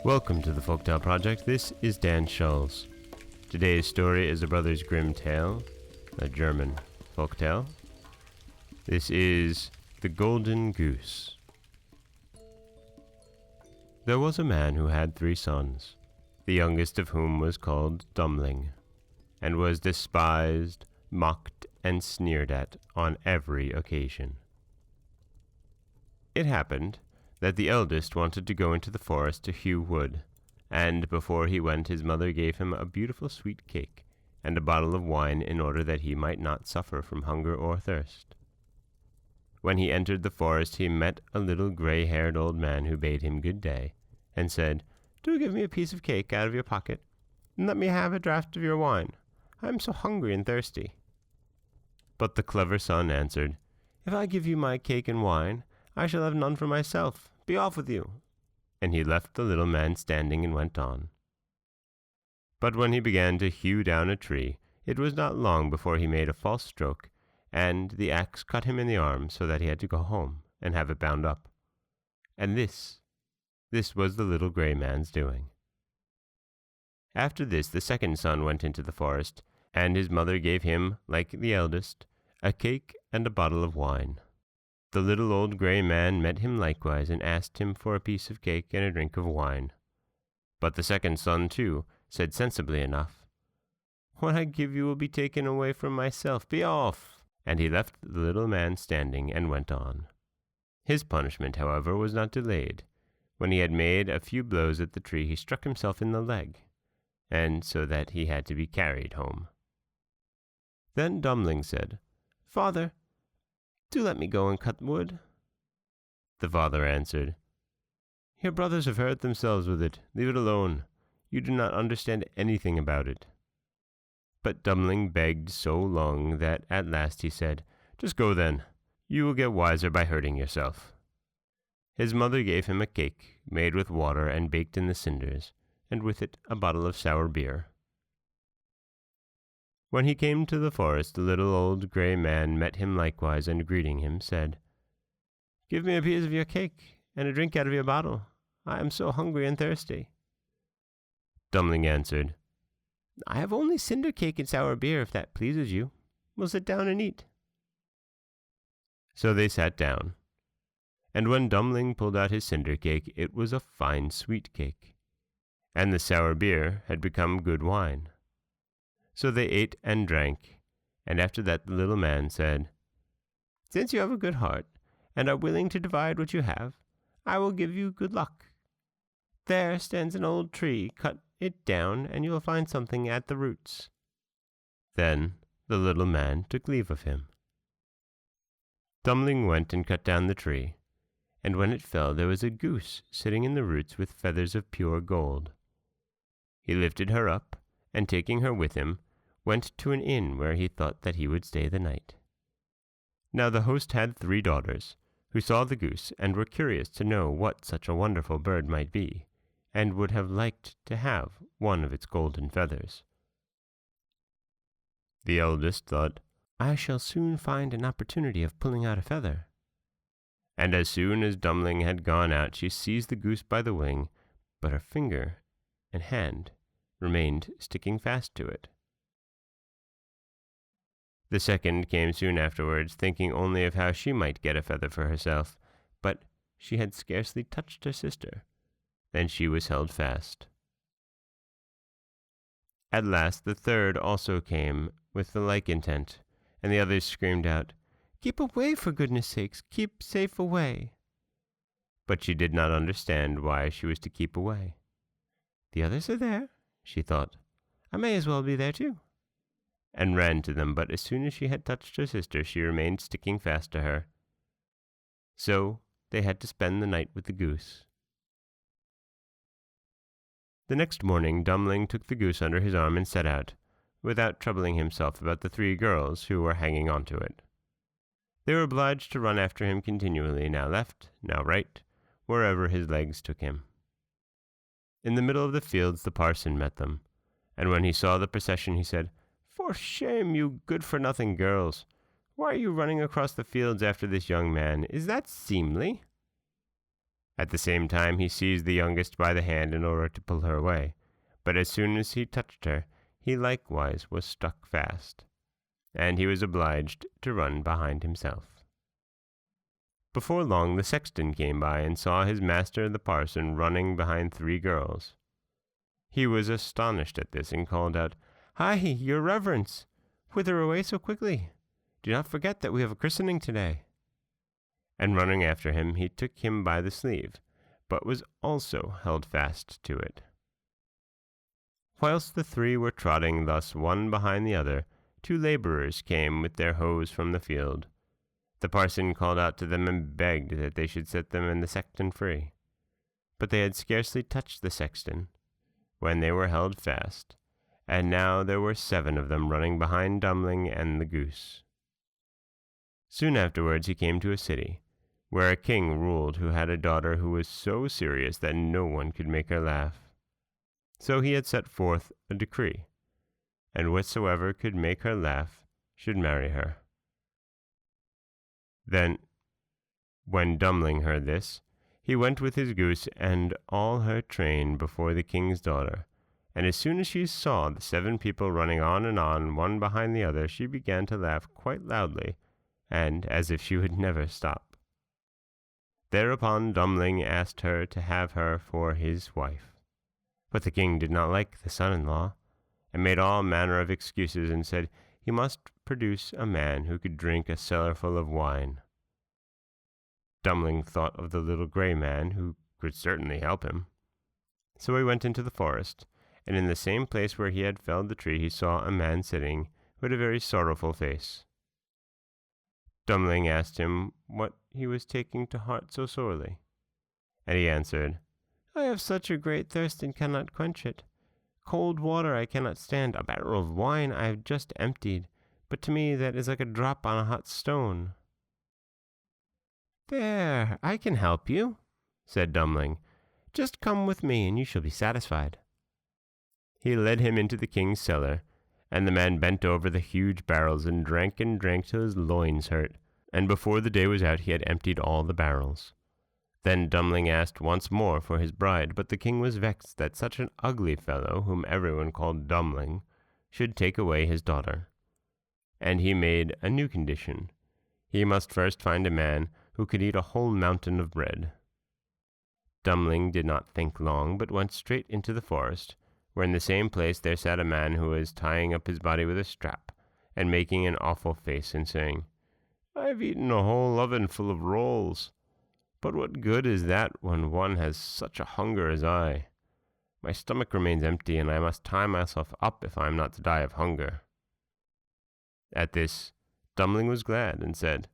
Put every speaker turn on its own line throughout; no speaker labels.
Welcome to the Folktale Project. This is Dan Schulz. Today's story is a Brothers Grimm tale, a German folktale. This is The Golden Goose. There was a man who had 3 sons, the youngest of whom was called Dummling, and was despised, mocked, and sneered at on every occasion. It happened that the eldest wanted to go into the forest to hew wood, and before he went his mother gave him a beautiful sweet cake and a bottle of wine in order that he might not suffer from hunger or thirst. When he entered the forest he met a little gray-haired old man who bade him good day, and said, "Do give me a piece of cake out of your pocket, and let me have a draught of your wine. I am so hungry and thirsty." But the clever son answered, "If I give you my cake and wine, I shall have none for myself. Be off with you." And he left the little man standing and went on. But when he began to hew down a tree, it was not long before he made a false stroke, and the axe cut him in the arm so that he had to go home and have it bound up. And this was the little gray man's doing. After this the second son went into the forest, and his mother gave him, like the eldest, a cake and a bottle of wine. The little old gray man met him likewise and asked him for a piece of cake and a drink of wine. But the second son, too, said sensibly enough, "What I give you will be taken away from myself. Be off!" And he left the little man standing and went on. His punishment, however, was not delayed. When he had made a few blows at the tree, he struck himself in the leg, and so that he had to be carried home. Then Dummling said, "Father, do let me go and cut wood." The father answered, "Your brothers have hurt themselves with it. Leave it alone. You do not understand anything about it." But Dummling begged so long that at last he said, "Just go then. You will get wiser by hurting yourself." His mother gave him a cake made with water and baked in the cinders, and with it a bottle of sour beer. When he came to the forest, the little old gray man met him likewise, and greeting him, said, "Give me a piece of your cake, and a drink out of your bottle. I am so hungry and thirsty." Dummling answered, "I have only cinder cake and sour beer, if that pleases you. We'll sit down and eat." So they sat down, and when Dummling pulled out his cinder cake, it was a fine sweet cake, and the sour beer had become good wine. So they ate and drank, and after that the little man said, "Since you have a good heart, and are willing to divide what you have, I will give you good luck. There stands an old tree. Cut it down, and you will find something at the roots." Then the little man took leave of him. Dummling went and cut down the tree, and when it fell there was a goose sitting in the roots with feathers of pure gold. He lifted her up, and taking her with him, went to an inn where he thought that he would stay the night. Now the host had 3 daughters, who saw the goose and were curious to know what such a wonderful bird might be, and would have liked to have one of its golden feathers. The eldest thought, "I shall soon find an opportunity of pulling out a feather." And as soon as Dummling had gone out, she seized the goose by the wing, but her finger and hand remained sticking fast to it. The second came soon afterwards, thinking only of how she might get a feather for herself, but she had scarcely touched her sister. Then she was held fast. At last the third also came with the like intent, and the others screamed out, "Keep away, for goodness sakes, keep safe away." But she did not understand why she was to keep away. "The others are there," she thought. "I may as well be there too," and ran to them, but as soon as she had touched her sister, she remained sticking fast to her. So they had to spend the night with the goose. The next morning Dummling took the goose under his arm and set out, without troubling himself about the 3 girls who were hanging on to it. They were obliged to run after him continually, now left, now right, wherever his legs took him. In the middle of the fields the parson met them, and when he saw the procession he said, "For shame, you good-for-nothing girls! Why are you running across the fields after this young man? Is that seemly?" At the same time he seized the youngest by the hand in order to pull her away, but as soon as he touched her, he likewise was stuck fast, and he was obliged to run behind himself. Before long the sexton came by and saw his master the parson running behind 3 girls. He was astonished at this and called out, "Hi, your reverence! Whither away so quickly? Do not forget that we have a christening today." And running after him, he took him by the sleeve, but was also held fast to it. Whilst the 3 were trotting thus one behind the other, 2 laborers came with their hoes from the field. The parson called out to them and begged that they should set them and the sexton free. But they had scarcely touched the sexton, when they were held fast, and now there were 7 of them running behind Dummling and the goose. Soon afterwards he came to a city, where a king ruled who had a daughter who was so serious that no one could make her laugh. So he had set forth a decree, and whatsoever could make her laugh should marry her. Then, when Dummling heard this, he went with his goose and all her train before the king's daughter, and as soon as she saw the 7 people running on and on, one behind the other, she began to laugh quite loudly, and as if she would never stop. Thereupon Dummling asked her to have her for his wife. But the king did not like the son-in-law, and made all manner of excuses, and said he must produce a man who could drink a cellarful of wine. Dummling thought of the little grey man, who could certainly help him. So he went into the forest, and in the same place where he had felled the tree he saw a man sitting, with a very sorrowful face. Dummling asked him what he was taking to heart so sorely, and he answered, "I have such a great thirst and cannot quench it. Cold water I cannot stand. A barrel of wine I have just emptied, but to me that is like a drop on a hot stone." "There, I can help you," said Dummling. "Just come with me and you shall be satisfied." He led him into the king's cellar, and the man bent over the huge barrels and drank till his loins hurt, and before the day was out he had emptied all the barrels. Then Dummling asked once more for his bride, but the king was vexed that such an ugly fellow, whom everyone called Dummling, should take away his daughter. And he made a new condition. He must first find a man who could eat a whole mountain of bread. Dummling did not think long, but went straight into the forest, where in the same place there sat a man who was tying up his body with a strap, and making an awful face, and saying, "I've eaten a whole oven full of rolls. But what good is that when one has such a hunger as I? My stomach remains empty, and I must tie myself up if I am not to die of hunger." At this, Dummling was glad, and said,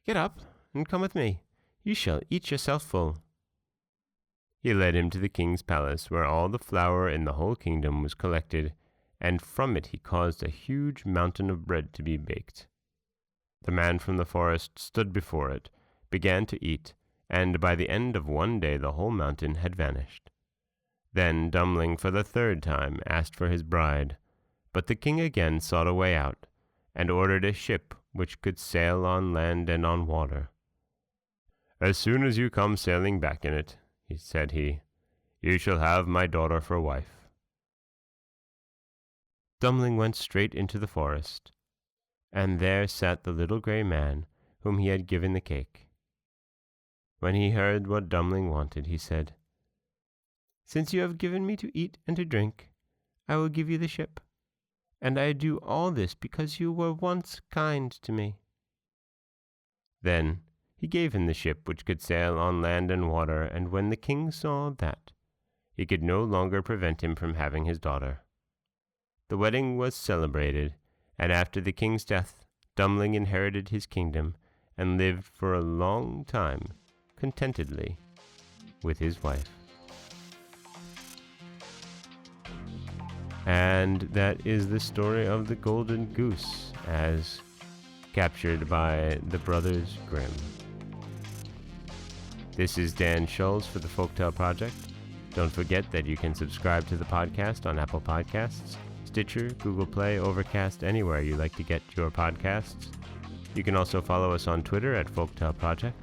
"Get up, and come with me. You shall eat yourself full." He led him to the king's palace, where all the flour in the whole kingdom was collected, and from it he caused a huge mountain of bread to be baked. The man from the forest stood before it, began to eat, and by the end of one day the whole mountain had vanished. Then Dummling for the 3rd time asked for his bride, but the king again sought a way out, and ordered a ship which could sail on land and on water. "As soon as you come sailing back in it," said he, "you shall have my daughter for wife." Dummling went straight into the forest, and there sat the little grey man whom he had given the cake. When he heard what Dummling wanted, he said, "Since you have given me to eat and to drink, I will give you the ship, and I do all this because you were once kind to me." Then he gave him the ship which could sail on land and water, and when the king saw that, he could no longer prevent him from having his daughter. The wedding was celebrated, and after the king's death, Dummling inherited his kingdom and lived for a long time contentedly with his wife. And that is the story of the Golden Goose, as captured by the Brothers Grimm. This is Dan Schulz for the Folktale Project. Don't forget that you can subscribe to the podcast on Apple Podcasts, Stitcher, Google Play, Overcast, anywhere you like to get your podcasts. You can also follow us on Twitter at Folktale Project.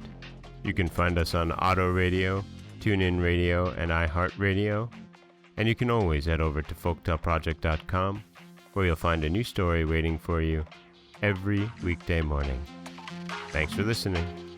You can find us on Auto Radio, TuneIn Radio, and iHeartRadio. And you can always head over to folktaleproject.com, where you'll find a new story waiting for you every weekday morning. Thanks for listening.